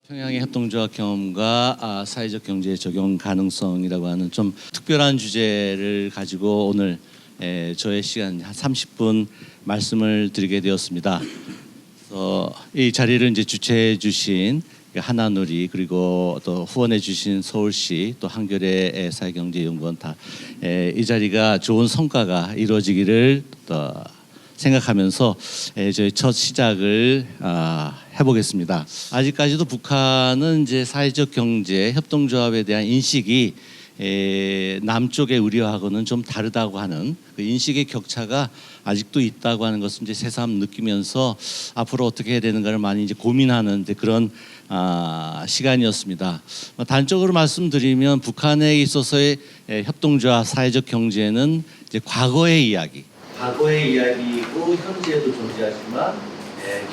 평양의 협동조합 경험과 사회적 경제 적용 가능성이라고 하는 좀 특별한 주제를 가지고 오늘 저의 시간 한 30분 말씀을 드리게 되었습니다. 이 자리를 이제 주최해 주신 하나누리 그리고 또 후원해 주신 서울시 또 한겨레 사회경제연구원 다 이 자리가 좋은 성과가 이루어지기를 생각하면서 저희 첫 시작을 해보겠습니다. 아직까지도 북한은 이제 사회적 경제 협동조합에 대한 인식이 남쪽의 우리하고는 좀 다르다고 하는 그 인식의 격차가 아직도 있다고 하는 것을 이제 새삼 느끼면서 앞으로 어떻게 해야 되는가를 많이 이제 고민하는 그런 시간이었습니다. 단적으로 말씀드리면 북한에 있어서의 협동조합 사회적 경제는 이제 과거의 이야기이고 현재에도 존재하지만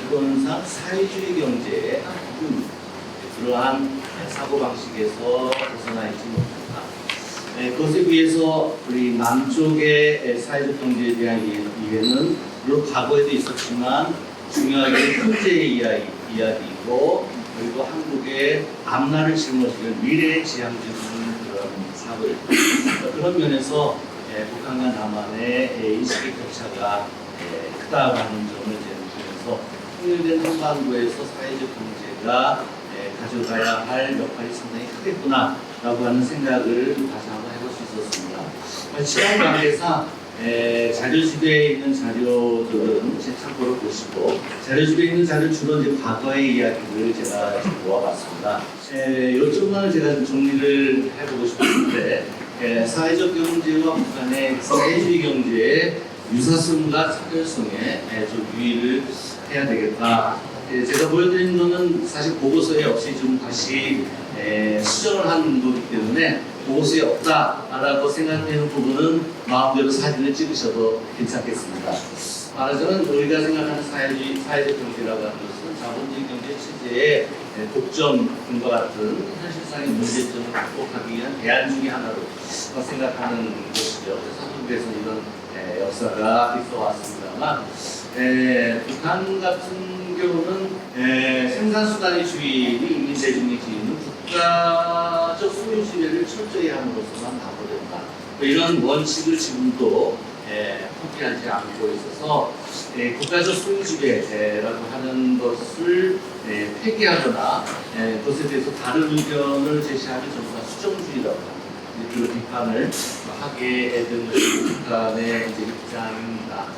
기본상 사회주의 경제의 한 부분 그러한 사고방식에서 벗어나 있지 못한다. 그것에 비해서 우리 남쪽의 사회적 경제에 대한 이해는 물론 과거에도 있었지만 중요하게 현재의 이야기이고 그리고 한국의 앞날을 짊어지는 미래의 지향적인 그런 사고일 그런 면에서 북한과 남한의 인식의 격차가 크다고 하는 점을 보면서 통일된 한반도에서 사회적 경제가 가져가야 할 역할이 상당히 크겠구나라고 하는 생각을 다시 한번 해볼 수 있었습니다. 시간 관계상 자료집에 있는 자료들은 제 참고로 보시고 자료집에 있는 자료 주로 이제 과거의 이야기를 제가 모아봤습니다. 이쪽만 제가 좀 정리를 해보고 싶은데 사회적 경제와 북한의 사회주의 경제의 유사성과 차별성에 좀 유의를 해야 되겠다. 제가 보여드린 거는 사실 보고서에 없이 좀 다시 수정을 한 거기 때문에 보고서에 없다라고 생각되는 부분은 마음대로 사진을 찍으셔도 괜찮겠습니다. 말하자면 우리가 생각하는 사회적 경제라고 하는 것은 자본주의 경제 체제의 독점과 같은 현실상의 문제점을 극복하기 위한 대안 중의 하나로 생각하는 것이죠. 그래서 한국에서 이런 역사가 있어 왔습니다만 북한 같은 경우는 생산수단의 주인이 인민대중의 지위는 국가적 소유 지배를 철저히 함으로써만 나버린다. 이런 원칙을 지금도 포기하지 않고 있어서 국가적 소유 지배라고 하는 것을 폐기하거나 그것에 대해서 다른 의견을 제시하면 전부 다 수정주의라고 하는 그런 비판을 하게 되는 것이 북한의 입장입니다.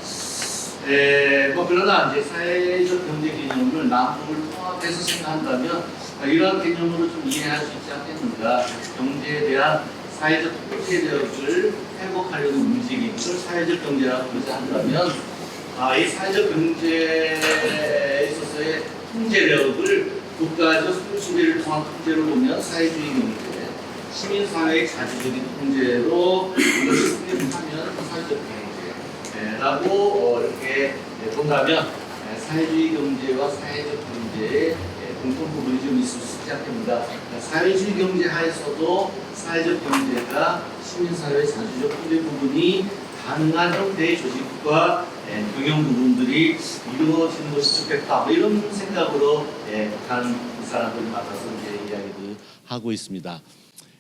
그러나 이제 사회적 경제 개념을 남북을 통합해서 생각한다면 이러한 개념으로 좀 이해할 수 있지 않겠는가. 경제에 대한 사회적 통제력을 회복하려는 움직임을 사회적 경제라고 부르지 않는다면 이 사회적 경제에 있어서의 통제력을 국가적 소유지배를 통한 통제로 보면 사회주의 경제, 시민사회의 자주적인 통제로 이것을 승립하면 사회적 경제라고 이렇게 본다면 사회주의 경제와 사회적 경제의 공통 부분이 좀 있을 수 있지 않겠는가. 사회주의 경제 하에서도 사회적 경제가 시민사회의 자주적 통제 부분이 가능한 형태의 조직과 경영 부분들이 이루어지는 것이 좋겠다. 이런 생각으로 북한 사람들을 만나서 이제 이야기를 하고 있습니다.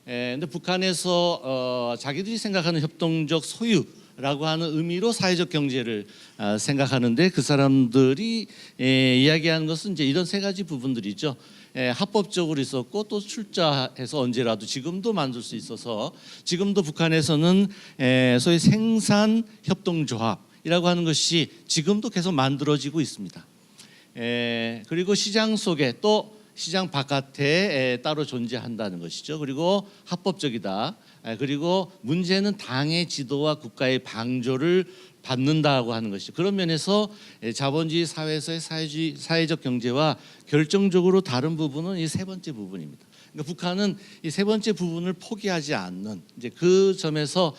근데 북한에서 자기들이 생각하는 협동적 소유라고 하는 의미로 사회적 경제를 생각하는데 그 사람들이 이야기하는 것은 이제 이런 세 가지 부분들이죠. 합법적으로 있었고 또 출자해서 언제라도 지금도 만들 수 있어서 지금도 북한에서는 소위 생산 협동조합이라고 하는 것이 지금도 계속 만들어지고 있습니다. 그리고 시장 속에 또 시장 바깥에 따로 존재한다는 것이죠. 그리고 합법적이다. 그리고 문제는 당의 지도와 국가의 방조를 받는다고 하는 것이죠. 그런 면에서 자본주의 사회에서의 사회적 경제와 결정적으로 다른 부분은 이 세 번째 부분입니다. 그러니까 북한은 이 세 번째 부분을 포기하지 않는 이제 그 점에서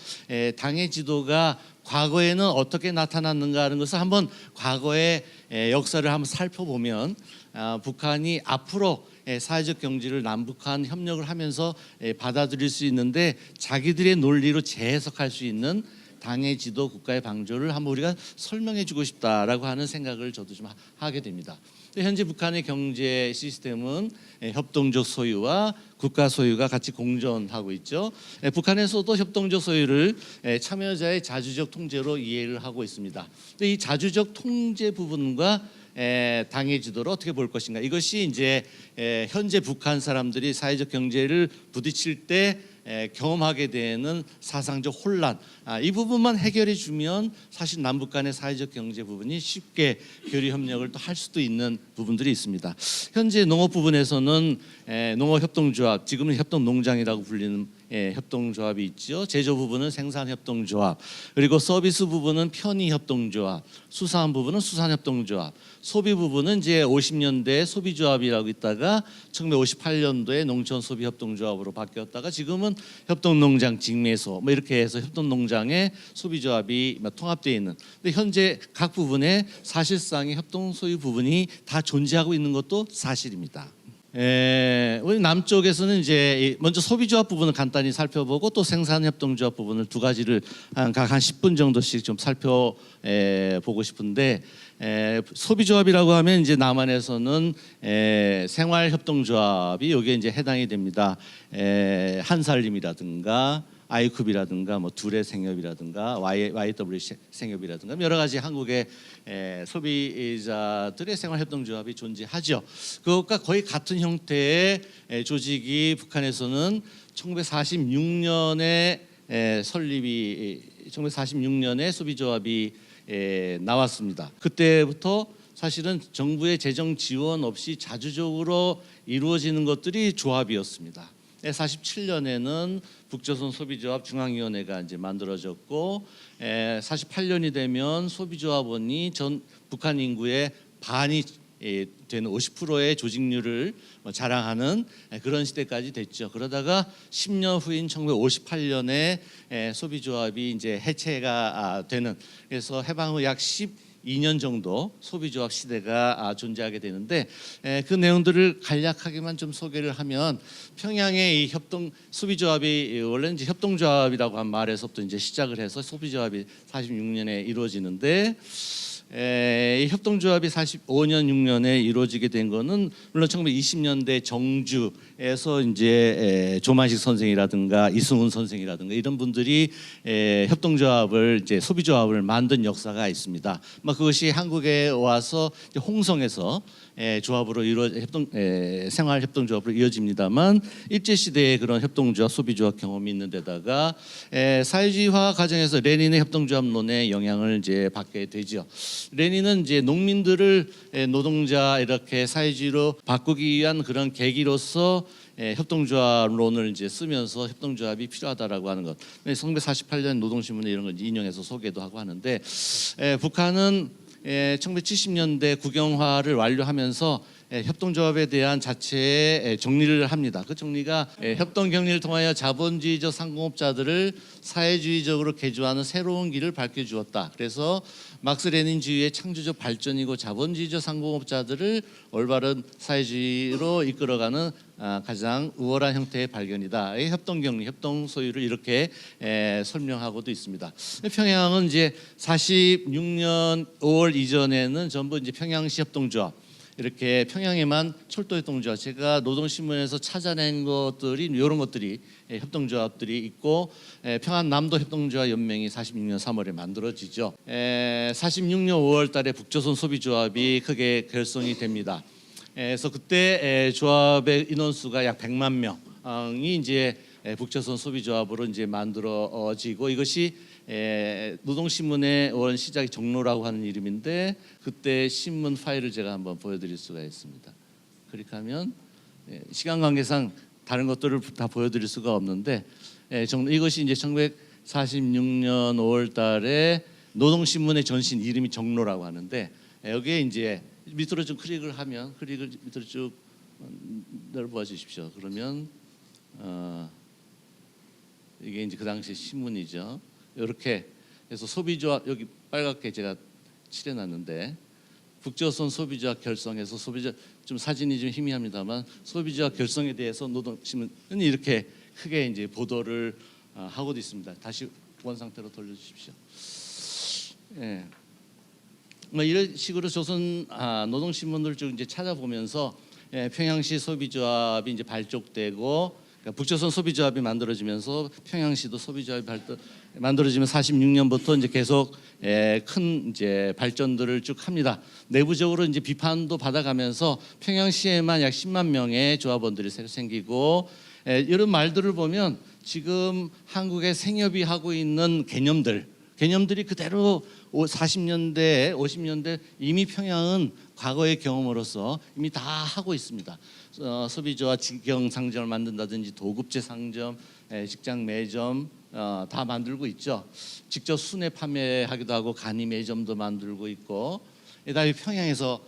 당의 지도가 과거에는 어떻게 나타났는가 하는 것을 한번 과거의 역사를 한번 살펴보면 북한이 앞으로 사회적 경제를 남북한 협력을 하면서 받아들일 수 있는데 자기들의 논리로 재해석할 수 있는 당의 지도 국가의 방조를 한번 우리가 설명해 주고 싶다라고 하는 생각을 저도 좀 하게 됩니다. 현재 북한의 경제 시스템은 협동적 소유와 국가 소유가 같이 공존하고 있죠. 북한에서도 협동적 소유를 참여자의 자주적 통제로 이해를 하고 있습니다. 이 자주적 통제 부분과 당의 지도를 어떻게 볼 것인가, 이것이 이제 현재 북한 사람들이 사회적 경제를 부딪힐 때 경험하게 되는 사상적 혼란, 이 부분만 해결해 주면 사실 남북 간의 사회적 경제 부분이 쉽게 교류 협력을 또 할 수도 있는 부분들이 있습니다. 현재 농업 부분에서는 농업협동조합, 지금은 협동농장이라고 불리는 협동조합이 있죠. 제조 부분은 생산협동조합, 그리고 서비스 부분은 편의협동조합, 수산 부분은 수산협동조합, 소비 부분은 이제 50년대 소비조합이라고 있다가 1958년도에 농촌소비협동조합으로 바뀌었다가 지금은 협동농장 직매소 뭐 이렇게 해서 협동농장의 소비조합이 통합되어 있는. 근데 현재 각 부분에 사실상의 협동소유 부분이 다 존재하고 있는 것도 사실입니다. 우리 남쪽에서는 이제 먼저 소비조합 부분을 간단히 살펴보고 또 생산협동조합 부분을 두 가지를 각 한 10분 정도씩 좀 살펴보고 싶은데, 소비조합이라고 하면 이제 남한에서는 생활협동조합이 여기에 이제 해당이 됩니다. 한살림이라든가 아이쿱이라든가 뭐 둘의 생협이라든가 YW 생협이라든가 여러 가지 한국의 소비자들의 생활협동조합이 존재하죠. 그것과 거의 같은 형태의 조직이 북한에서는 1946년에 설립이 1946년에 소비조합이 나왔습니다. 그때부터 사실은 정부의 재정 지원 없이 자주적으로 이루어지는 것들이 조합이었습니다. 47년에는 북조선 소비조합 중앙위원회가 이제 만들어졌고, 48년이 되면 소비조합원이 전 북한 인구의 반이 되는 50%의 조직률을 자랑하는 그런 시대까지 됐죠. 그러다가 10년 후인 1958년에 소비조합이 이제 해체가 되는, 그래서 해방 후 약 12년 정도 소비조합 시대가 존재하게 되는데, 그 내용들을 간략하게만 좀 소개를 하면, 평양의 이 협동 소비조합이 원래는 이제 협동조합이라고 한 말에서부터 이제 시작을 해서 소비조합이 46년에 이루어지는데, 이 협동조합이 45년 6년에 이루어지게 된 거는 물론 1920년대 정주에서 이제 조만식 선생이라든가 이승훈 선생이라든가 이런 분들이 협동조합을 이제 소비조합을 만든 역사가 있습니다. 그것이 한국에 와서 홍성에서 조합으로 생활 협동조합으로 이어집니다만, 일제 시대에 그런 협동조합, 소비조합 경험이 있는 데다가 사회주의화 과정에서 레닌의 협동조합론에 영향을 이제 받게 되죠. 레닌은 이제 농민들을 노동자 이렇게 사회주의로 바꾸기 위한 그런 계기로서 협동조합론을 이제 쓰면서 협동조합이 필요하다라고 하는 것. 1948년 노동신문에 이런 걸 인용해서 소개도 하고 하는데, 북한은 1970년대 국영화를 완료하면서 협동조합에 대한 자체의 정리를 합니다. 그 정리가 협동 격리를 통하여 자본주의적 상공업자들을 사회주의적으로 개조하는 새로운 길을 밝혀주었다. 그래서 막스 레닌주의의 창조적 발전이고 자본주의적 상공업자들을 올바른 사회주의로 이끌어가는 가장 우월한 형태의 발견이다. 협동격리, 협동소유를 이렇게 설명하고도 있습니다. 평양은 이제 46년 5월 이전에는 전부 이제 평양시 협동조합, 이렇게 평양에만 철도협동조합, 제가 노동신문에서 찾아낸 것들이 이런 것들이 협동조합들이 있고, 평안남도 협동조합 연맹이 46년 3월에 만들어지죠. 46년 5월 달에 북조선 소비조합이 크게 결성이 됩니다. 그래서 그때 조합의 인원수가 약 100만 명이 이제 북조선 소비조합으로 이제 만들어지고, 이것이 노동신문의 원 시작이 정로라고 하는 이름인데, 그때 신문 파일을 제가 한번 보여드릴 수가 있습니다. 클릭하면 시간 관계상 다른 것들을 다 보여드릴 수가 없는데, 이것이 이제 1946년 5월달에 노동신문의 전신 이름이 정로라고 하는데, 여기에 이제 밑으로 좀 클릭을 하면, 클릭을 밑으로 쭉 넓어 주십시오. 그러면 이게 이제 그 당시 신문이죠. 이렇게 해서 소비조합, 여기 빨갛게 제가 칠해놨는데, 북조선 소비조합 결성해서 소비조합, 좀 사진이 좀 희미합니다만 소비조합 결성에 대해서 노동신문은 이렇게 크게 이제 보도를 하고도 있습니다. 다시 원 상태로 돌려주십시오. 뭐 이런 식으로 조선 노동신문들 쭉 이제 찾아보면서 평양시 소비조합이 이제 발족되고 그러니까 북조선 소비조합이 만들어지면서 평양시도 소비조합이 만들어지면 46년부터 이제 계속 큰 이제 발전들을 쭉 합니다. 내부적으로 이제 비판도 받아가면서 평양시에만 약 10만 명의 조합원들이 새로 생기고 이런 말들을 보면 지금 한국의 생협이 하고 있는 개념들이 그대로 40년대, 50년대 이미 평양은 과거의 경험으로서 이미 다 하고 있습니다. 소비자와 직영 상점을 만든다든지 도급제 상점, 직장 매점 다 만들고 있죠. 직접 순회 판매하기도 하고 간이 매점도 만들고 있고, 그다음에 평양에서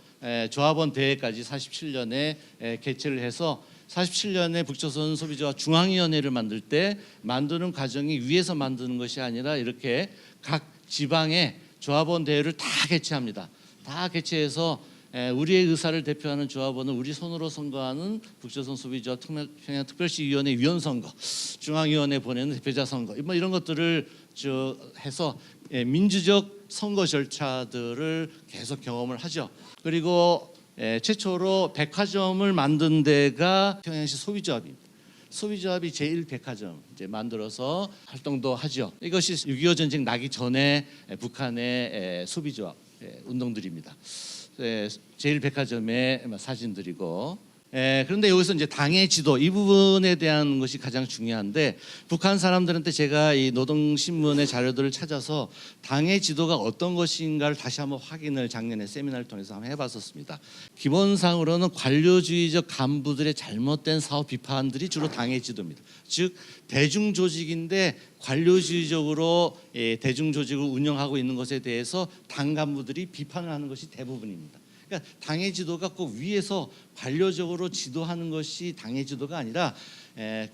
조합원 대회까지 47년에 개최를 해서 47년에 북조선 소비조합 중앙위원회를 만들 때 만드는 과정이 위에서 만드는 것이 아니라 이렇게 각 지방에 조합원 대회를 다 개최합니다. 다 개최해서 우리의 의사를 대표하는 조합원을 우리 손으로 선거하는 북조선 소비조합 평양특별시위원회 위원선거, 중앙위원회 보내는 대표자 선거, 뭐 이런 것들을 해서 민주적 선거 절차들을 계속 경험을 하죠. 그리고 최초로 백화점을 만든 데가 평양시 소비조합입니다. 소비조합이 제1백화점 이제 만들어서 활동도 하죠. 이것이 6.25 전쟁 나기 전에 북한의 소비조합 운동들입니다. 제1백화점의 사진들이고, 그런데 여기서 이제 당의 지도 이 부분에 대한 것이 가장 중요한데, 북한 사람들한테 제가 이 노동신문의 자료들을 찾아서 당의 지도가 어떤 것인가를 다시 한번 확인을 작년에 세미나를 통해서 한번 해봤었습니다. 기본상으로는 관료주의적 간부들의 잘못된 사업 비판들이 주로 당의 지도입니다. 즉 대중조직인데 관료주의적으로 대중조직을 운영하고 있는 것에 대해서 당 간부들이 비판을 하는 것이 대부분입니다. 그러니까 당의 지도가 꼭 위에서 관료적으로 지도하는 것이 당의 지도가 아니라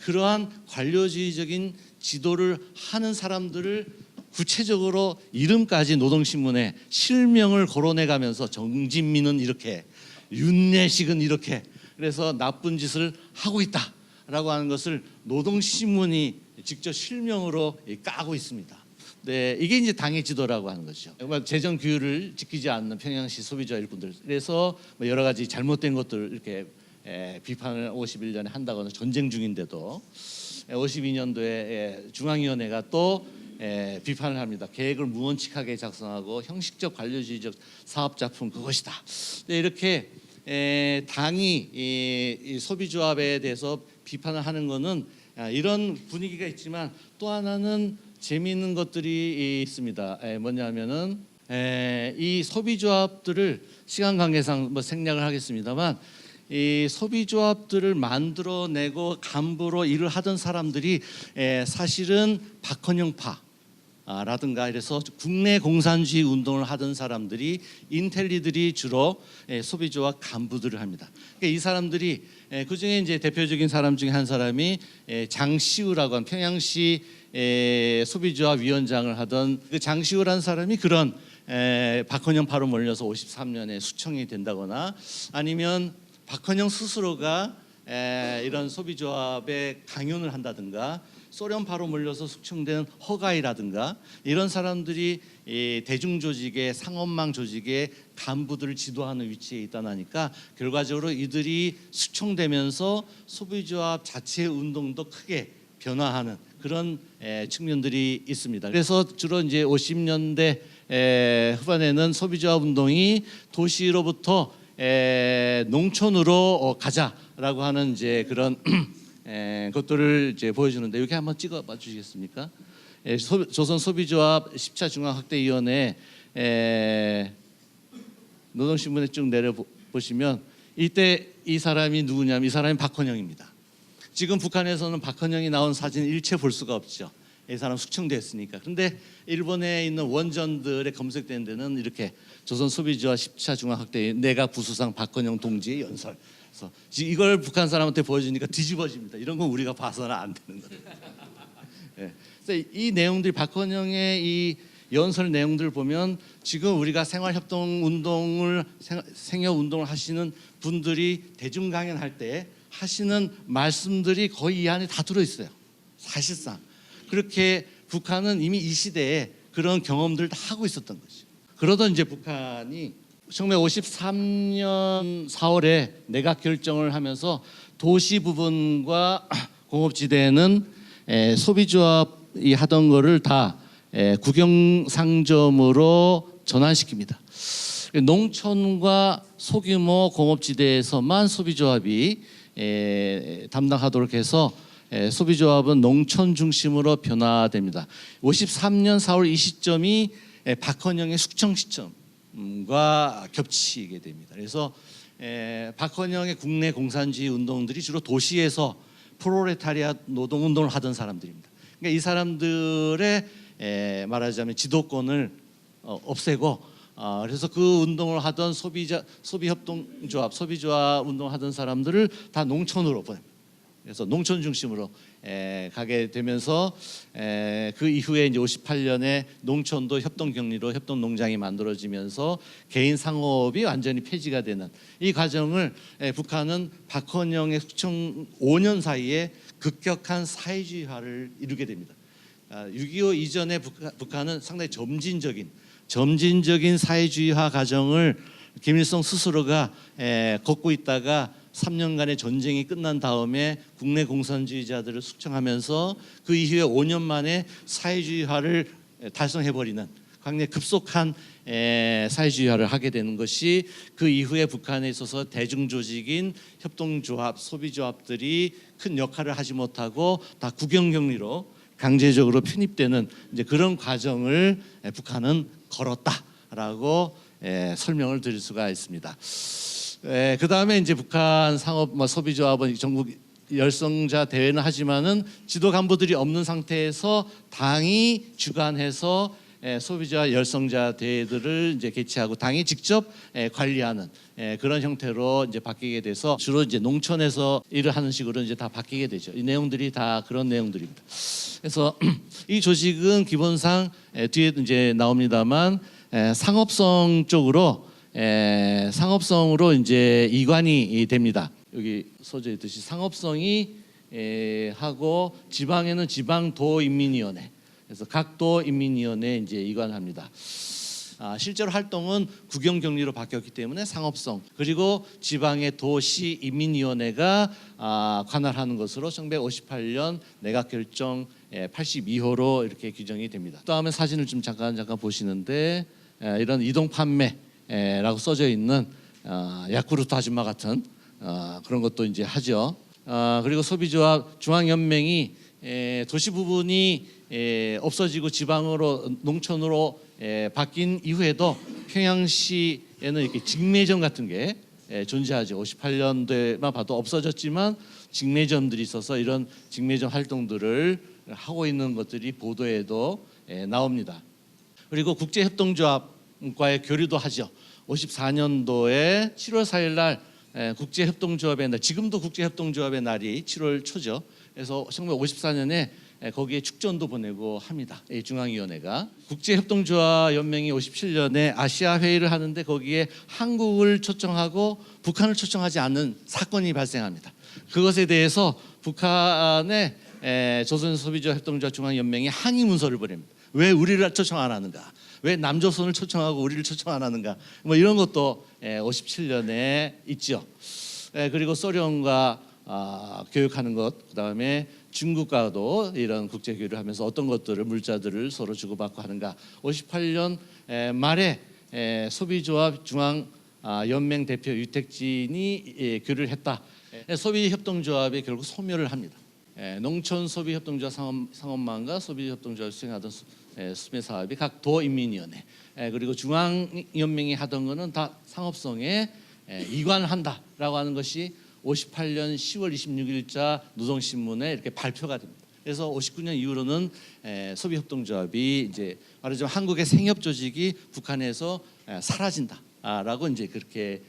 그러한 관료주의적인 지도를 하는 사람들을 구체적으로 이름까지 노동신문에 실명을 거론해가면서 정진민은 이렇게, 윤내식은 이렇게, 그래서 나쁜 짓을 하고 있다라고 하는 것을 노동신문이 직접 실명으로 까고 있습니다. 네, 이게 이제 당의 지도라고 하는 것이죠. 재정 규율을 지키지 않는 평양시 소비자 일꾼들, 그래서 뭐 여러 가지 잘못된 것들 이렇게 비판을 51년에 한다거나 전쟁 중인데도 52년도에 중앙위원회가 또 비판을 합니다. 계획을 무원칙하게 작성하고 형식적 관료주의적 사업작품 그것이다. 네, 이렇게 당이 이 소비조합에 대해서 비판을 하는 것은 이런 분위기가 있지만, 또 하나는 재미있는 것들이 있습니다. 뭐냐면은 이 소비조합들을 시간 관계상 뭐 생략을 하겠습니다만, 이 소비조합들을 만들어내고 간부로 일을 하던 사람들이 사실은 박헌영파 라든가 이래서 국내 공산주의 운동을 하던 사람들이, 인텔리들이 주로 소비조합 간부들을 합니다. 그러니까 이 사람들이 그 중에 이제 대표적인 사람 중에 한 사람이 장시우라고 하는 평양시 소비조합 위원장을 하던 그 장시우라는 사람이 그런 박헌영파로 몰려서 53년에 수청이 된다거나, 아니면 박헌영 스스로가 이런 소비조합에 강연을 한다든가, 소련파로 몰려서 숙청된 허가이라든가 이런 사람들이 대중조직의 상업망 조직의 간부들을 지도하는 위치에 있다니까, 결과적으로 이들이 숙청되면서 소비조합 자체의 운동도 크게 변화하는 그런 측면들이 있습니다. 그래서 주로 이제 50년대 후반에는 소비조합 운동이 도시로부터 농촌으로 가자라고 하는 이제 그런 것들을 이제 보여주는데, 여기 한번 찍어봐 주시겠습니까? 조선 소비조합 10차 중앙확대위원회 노동신문에 쭉 내려보시면, 이때 이 사람이 누구냐면 이 사람이 박헌영입니다. 지금 북한에서는 박헌영이 나온 사진 일체 볼 수가 없죠. 이 사람 숙청됐으니까. 그런데 일본에 있는 원전들에 검색된 데는 이렇게 조선 소비조합 10차 중앙확대위 내각 부수상 박헌영 동지의 연설. 그래서 이걸 북한 사람한테 보여주니까 뒤집어집니다. 이런 건 우리가 봐서는 안 되는 거예요. 네. 그래서 이 내용들이, 박헌영의 이 연설 내용들을 보면 지금 우리가 생활협동 운동을 생협 운동을 하시는 분들이 대중 강연할 때 하시는 말씀들이 거의 이 안에 다 들어 있어요. 사실상 그렇게 북한은 이미 이 시대에 그런 경험들을 다 하고 있었던 거죠. 그러던 이제 북한이 1953년 4월에 내각 결정을 하면서 도시 부분과 공업지대는 소비조합이 하던 거를 다 국영상점으로 전환시킵니다. 농촌과 소규모 공업지대에서만 소비조합이 담당하도록 해서 소비조합은 농촌 중심으로 변화됩니다. 53년 4월 이 시점이 박헌영의 숙청 시점과 겹치게 됩니다. 그래서 박헌영의 국내 공산주의 운동들이 주로 도시에서 프롤레타리아 노동운동을 하던 사람들입니다. 그러니까 이 사람들의 말하자면 지도권을 없애고 그래서 그 운동을 하던 소비협동조합, 소비조합 운동을 하던 사람들을 다 농촌으로 보냅니다. 그래서 농촌 중심으로 가게 되면서 그 이후에 이제 58년에 농촌도 협동격리로 협동농장이 만들어지면서 개인 상업이 완전히 폐지가 되는 이 과정을 북한은 박헌영의 숙청 5년 사이에 급격한 사회주의화를 이루게 됩니다. 6.25 이전에 북한은 상당히 점진적인 사회주의화 과정을 김일성 스스로가 걷고 있다가 3년간의 전쟁이 끝난 다음에 국내 공산주의자들을 숙청하면서 그 이후에 5년 만에 사회주의화를 달성해버리는 굉장히 급속한 사회주의화를 하게 되는 것이 그 이후에 북한에 있어서 대중조직인 협동조합, 소비조합들이 큰 역할을 하지 못하고 다 국영격리로 강제적으로 편입되는 이제 그런 과정을 북한은 걸었다라고 설명을 드릴 수가 있습니다. 그 다음에 이제 북한 상업 소비조합은 전국 열성자 대회는 하지만은 지도 간부들이 없는 상태에서 당이 주관해서 소비자 열성자 대회들을 이제 개최하고 당이 직접 관리하는 그런 형태로 이제 바뀌게 돼서 주로 이제 농촌에서 일을 하는 식으로 이제 다 바뀌게 되죠. 이 내용들이 다 그런 내용들입니다. 그래서 이 조직은 기본상 뒤에 이제 나옵니다만 상업성 쪽으로 상업성으로 이제 이관이 됩니다. 여기 써져 있듯이 상업성이 하고 지방에는 지방도인민위원회, 그래서 각 도인민위원회 이제 이관합니다. 실제로 활동은 국영격리로 바뀌었기 때문에 상업성, 그리고 지방의 도시인민위원회가 관할하는 것으로 1958년 내각결정 82호로 이렇게 규정이 됩니다. 다음에 사진을 좀 잠깐 보시는데 이런 이동 판매라고 써져 있는 야쿠르트 아줌마 같은 그런 것도 이제 하죠. 그리고 소비조합 중앙연맹이 도시 부분이 없어지고 지방으로 농촌으로 바뀐 이후에도 평양시에는 이렇게 직매점 같은 게 존재하죠. 58년도에만 봐도 없어졌지만 직매점들이 있어서 이런 직매점 활동들을 하고 있는 것들이 보도에도 나옵니다. 그리고 국제협동조합과의 교류도 하죠. 54년도에 7월 4일 날 국제협동조합의 날, 지금도 국제협동조합의 날이 7월 초죠. 그래서 1954년에 거기에 축전도 보내고 합니다. 이 중앙위원회가 국제협동조합 연맹이 57년에 아시아 회의를 하는데 거기에 한국을 초청하고 북한을 초청하지 않는 사건이 발생합니다. 그것에 대해서 북한의 조선소비자협동조합 중앙연맹이 항의 문서를 보냅니다. 왜 우리를 초청 안 하는가? 왜 남조선을 초청하고 우리를 초청 안 하는가? 뭐 이런 것도 57년에 있죠. 그리고 소련과 교육하는 것, 그다음에 중국과도 이런 국제 교류를 하면서 어떤 것들을 물자들을 서로 주고받고 하는가. 58년 말에 소비조합 중앙 연맹 대표 유택진이 교류를 했다. 소비협동조합이 결국 소멸을 합니다. 농촌 소비협동조합 상업망과 소비협동조합 수행하던 수매 사업이 각 도인민위원회 그리고 중앙연맹이 하던 거는 다 상업성에 이관한다라고 하는 것이 58년 10월 26일자 노동신문에 이렇게 발표가 됩니다. 그래서 59년 이후로는 소비협동조합이 이제 말하자면 한국의 생협 조직이 북한에서 사라진다라고 이제 그렇게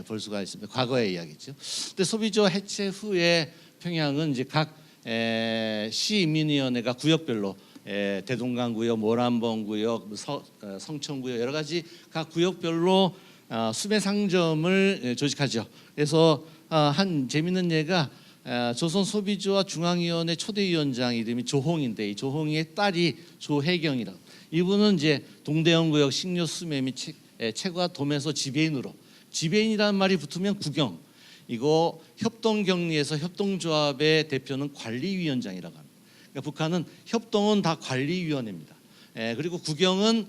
볼 수가 있습니다. 과거의 이야기죠. 근데 소비조합 해체 후에 평양은 이제 각 시인민위원회가 구역별로 대동강구역, 모란봉구역, 성천구역 여러 가지 각 구역별로 수매상점을 조직하죠. 그래서 한 재미있는 예가 조선 소비주와 중앙위원회 초대위원장 이름이 조홍인데 이 조홍의 딸이 조혜경이라고. 이분은 이제 동대문구역 식료 수매 및 채과 도매소 지배인으로, 지배인이라는 말이 붙으면 구경. 이거 협동격리에서 협동조합의 대표는 관리위원장이라고 합니다. 그러니까 북한은 협동은 다 관리위원회입니다. 그리고 구경은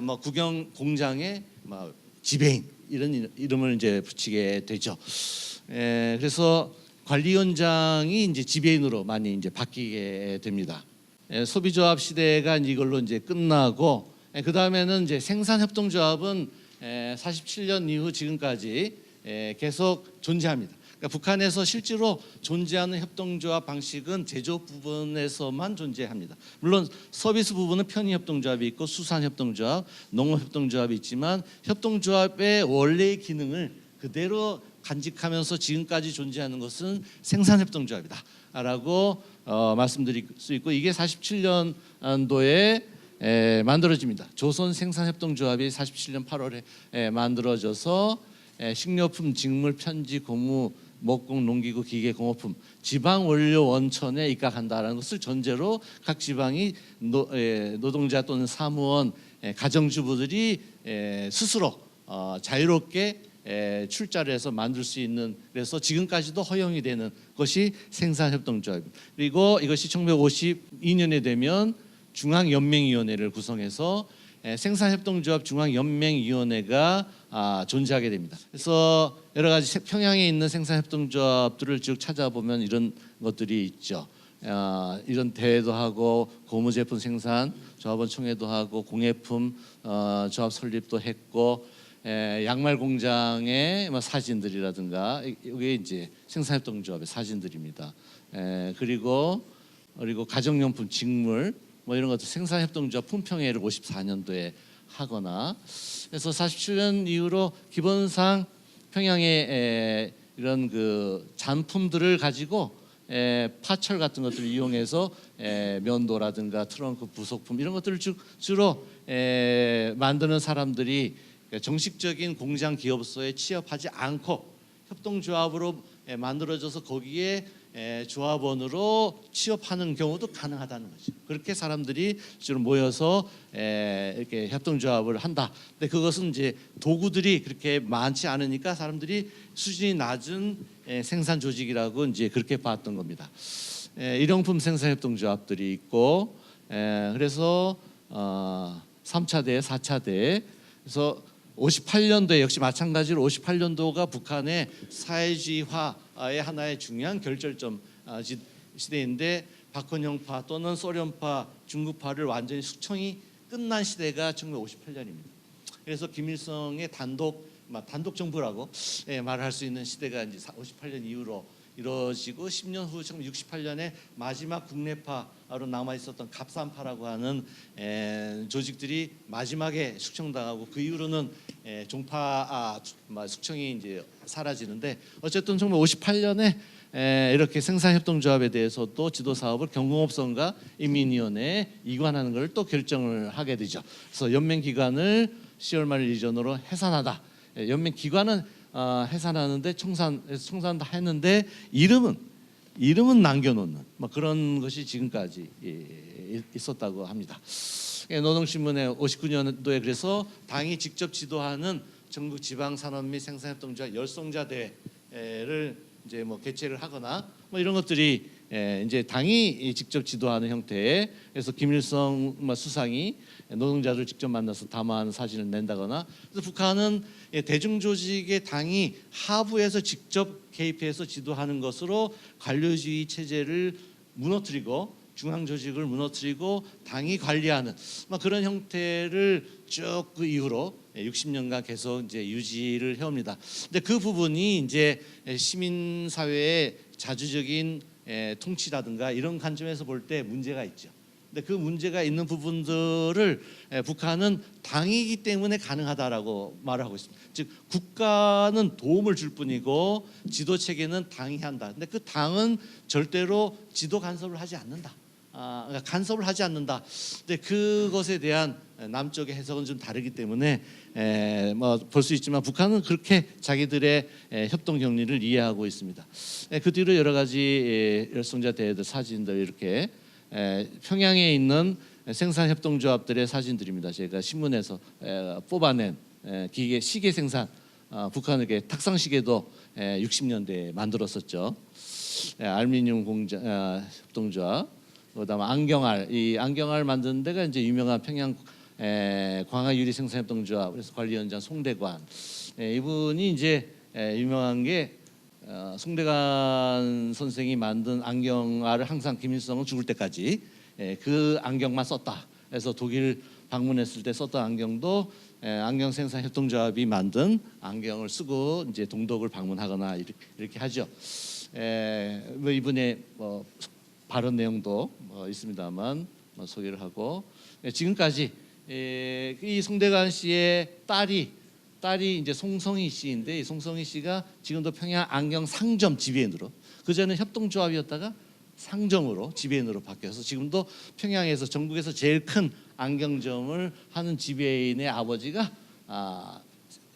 뭐 구경 공장의 뭐 지배인 이런 이름을 이제 붙이게 되죠. 그래서 관리위원장이 이제 지배인으로 많이 이제 바뀌게 됩니다. 소비조합 시대가 이걸로 이제 끝나고 그 다음에는 이제 생산협동조합은 47년 이후 지금까지 계속 존재합니다. 그러니까 북한에서 실제로 존재하는 협동조합 방식은 제조업 부분에서만 존재합니다. 물론 서비스 부분은 편의협동조합이 있고 수산협동조합, 농업협동조합이 있지만 협동조합의 원래의 기능을 그대로 간직하면서 지금까지 존재하는 것은 생산협동조합이다라고 말씀드릴 수 있고, 이게 47년도에 만들어집니다. 조선 생산협동조합이 47년 8월에 만들어져서 식료품, 직물, 편지, 고무, 목공, 농기구, 기계, 공업품, 지방 원료 원천에 입각한다라는 것을 전제로 각 지방이 노동자 또는 사무원, 가정주부들이 스스로 자유롭게 출자를 해서 만들 수 있는, 그래서 지금까지도 허용이 되는 것이 생산협동조합입니다. 그리고 이것이 1952년에 되면 중앙연맹위원회를 구성해서 생산협동조합 중앙연맹위원회가 존재하게 됩니다. 그래서 여러 가지 평양에 있는 생산협동조합들을 쭉 찾아보면 이런 것들이 있죠. 이런 대회도 하고 고무제품 생산 조합원 총회도 하고 공예품 조합 설립도 했고, 양말 공장의 사진들이라든가 이게 이제 생산협동조합의 사진들입니다. 그리고 가정용품, 직물 뭐 이런 것도 생산협동조합 품평회를 54년도에 하거나, 그래서 47년 이후로 기본상 평양에 이런 그 잔품들을 가지고 파철 같은 것들을 이용해서 면도라든가 트렁크, 부속품 이런 것들을 주로 만드는 사람들이 정식적인 공장 기업소에 취업하지 않고 협동조합으로 만들어져서 거기에 조합원으로 취업하는 경우도 가능하다는 거죠. 그렇게 사람들이 주로 모여서 이렇게 협동조합을 한다. 근데 그것은 이제 도구들이 그렇게 많지 않으니까 사람들이 수준이 낮은 생산 조직이라고 이제 그렇게 봤던 겁니다. 일용품 생산협동조합들이 있고, 그래서 3차 대회, 4차 대회, 그래서 58년도에 역시 마찬가지로 58년도가 북한의 사회주의화의 하나의 중요한 결절점 시대인데, 박헌영파 또는 소련파, 중국파를 완전히 숙청이 끝난 시대가 1958년입니다. 그래서 김일성의 단독 정부라고 말할 수 있는 시대가 이제 58년 이후로 이루어지고, 10년 후 1968년에 마지막 국내파로 남아 있었던 갑산파라고 하는 조직들이 마지막에 숙청당하고, 그 이후로는 종파 숙청이 이제 사라지는데, 어쨌든 1958년에 이렇게 생산협동조합에 대해서도 지도 사업을 경공업성과 인민위원회에 이관하는 걸 또 결정을 하게 되죠. 그래서 연맹 기관을 10월 말 이전으로 해산하다. 연맹 기관은 해산하는데 청산다 했는데 이름은 남겨놓는 뭐 그런 것이 지금까지 있었다고 합니다. 노동신문에 59년도에 그래서 당이 직접 지도하는 전국 지방산업 및 생산협동조합 열성자 대회를 이제 뭐 개최를 하거나 뭐 이런 것들이 이제 당이 직접 지도하는 형태의, 그래서 김일성 수상이 노동자들 직접 만나서 담화하는 사진을 낸다거나, 그래서 북한은 대중조직의 당이 하부에서 직접 개입해서 지도하는 것으로 관료주의 체제를 무너뜨리고 중앙조직을 무너뜨리고 당이 관리하는 그런 형태를 쭉 그 이후로 60년간 계속 이제 유지를 해옵니다. 근데 그 부분이 이제 시민사회의 자주적인 통치라든가 이런 관점에서 볼 때 문제가 있죠. 근데 그 문제가 있는 부분들을 북한은 당이기 때문에 가능하다라고 말하고 있습니다. 즉 국가는 도움을 줄 뿐이고 지도 체계는 당이 한다. 근데 그 당은 절대로 지도 간섭을 하지 않는다. 그러니까 간섭을 하지 않는다. 근데 그것에 대한 남쪽의 해석은 좀 다르기 때문에 뭐 볼 수 있지만 북한은 그렇게 자기들의 협동 격리를 이해하고 있습니다. 그 뒤로 여러 가지 열성자 대회들 사진들 이렇게 평양에 있는 생산협동조합들의 사진들입니다. 제가 신문에서 뽑아낸 기계 시계 생산 북한에게 탁상 시계도 60년대에 만들었었죠. 알루미늄 공장 협동조합, 그다음 안경알, 이 안경알 만드는 데가 이제 유명한 평양 광화유리 생산협동조합, 그래서 관리위원장 송대관, 이분이 이제 유명한 게 송대관 선생이 만든 안경알을 항상 김일성은 죽을 때까지 그 안경만 썼다. 그래서 독일 방문했을 때 썼던 안경도 안경 생산 협동조합이 만든 안경을 쓰고 이제 동독을 방문하거나 이렇게 하죠. 뭐 이분의 뭐 발언 내용도 있습니다만 소개를 하고 지금까지 이 송대관 씨의 딸이 이제 송성희 씨인데 이 송성희 씨가 지금도 평양 안경 상점 지배인으로, 그전에 협동조합이었다가 상점으로 지배인으로 바뀌어서 지금도 평양에서 전국에서 제일 큰 안경점을 하는 지배인의 아버지가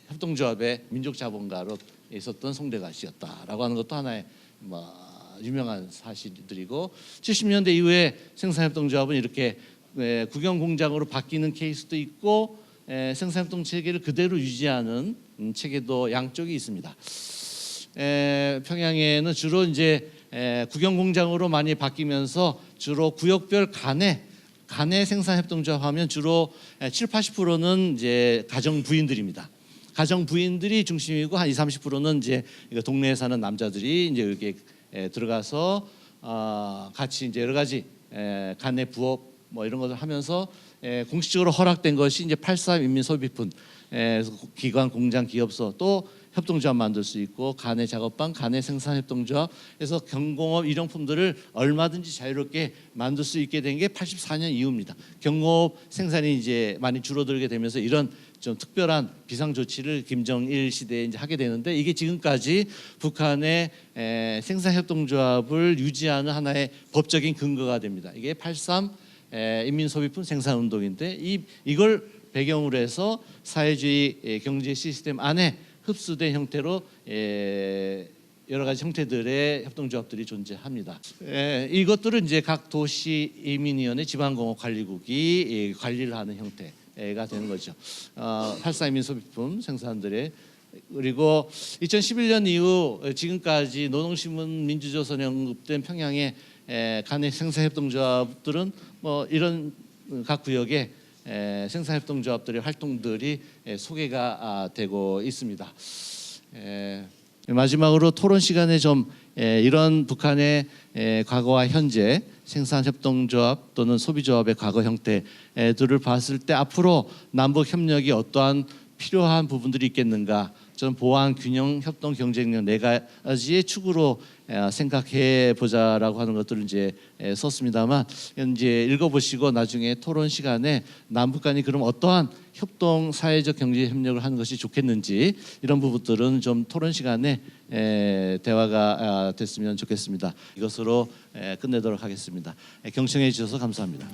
협동조합의 민족자본가로 있었던 송대관 씨였다라고 하는 것도 하나의 유명한 사실들이고, 70년대 이후에 생산협동조합은 이렇게 국영공장으로 바뀌는 케이스도 있고 생산협동 체계를 그대로 유지하는 체계도 양쪽이 있습니다. 평양에는 주로 이제 국영공장으로 많이 바뀌면서 주로 구역별 간에 생산협동조합 하면 주로 70~80%는 이제 가정 부인들입니다. 가정 부인들이 중심이고 한 20~30%는 이제 동네에 사는 남자들이 이제 이렇게 들어가서 같이 이제 여러 가지 간의 부업 뭐 이런 것을 하면서 공식적으로 허락된 것이 이제 8.3 인민소비품 기관, 공장, 기업소, 또 협동조합 만들 수 있고 간의 작업방, 간의 생산협동조합, 그래서 경공업 일용품들을 얼마든지 자유롭게 만들 수 있게 된 게 84년 이후입니다. 경공업 생산이 이제 많이 줄어들게 되면서 이런 좀 특별한 비상 조치를 김정일 시대에 이제 하게 되는데, 이게 지금까지 북한의 생산협동조합을 유지하는 하나의 법적인 근거가 됩니다. 이게 8.3 인민소비품 생산운동인데 이걸 배경으로 해서 사회주의 경제 시스템 안에 흡수된 형태로 여러 가지 형태들의 협동조합들이 존재합니다. 이것들은 이제 각 도시 이민위원회 지방공업관리국이 관리를 하는 형태가 되는 거죠. 8.4 인민소비품 생산들의, 그리고 2011년 이후 지금까지 노동신문 민주조선에 언급된 평양의 간의 생산협동조합들은 뭐 이런 각 구역의 생산협동조합들의 활동들이 소개가 되고 있습니다. 마지막으로 토론 시간에 좀 이런 북한의 과거와 현재 생산협동조합 또는 소비조합의 과거 형태들을 봤을 때 앞으로 남북 협력이 어떠한 필요한 부분들이 있겠는가, 저는 보안, 균형, 협동, 경쟁력 네 가지의 축으로 생각해 보자라고 하는 것들을 이제 썼습니다만, 이제 읽어보시고 나중에 토론 시간에 남북 간이 그럼 어떠한 협동, 사회적 경제 협력을 하는 것이 좋겠는지 이런 부분들은 좀 토론 시간에 대화가 됐으면 좋겠습니다. 이것으로 끝내도록 하겠습니다. 경청해 주셔서 감사합니다.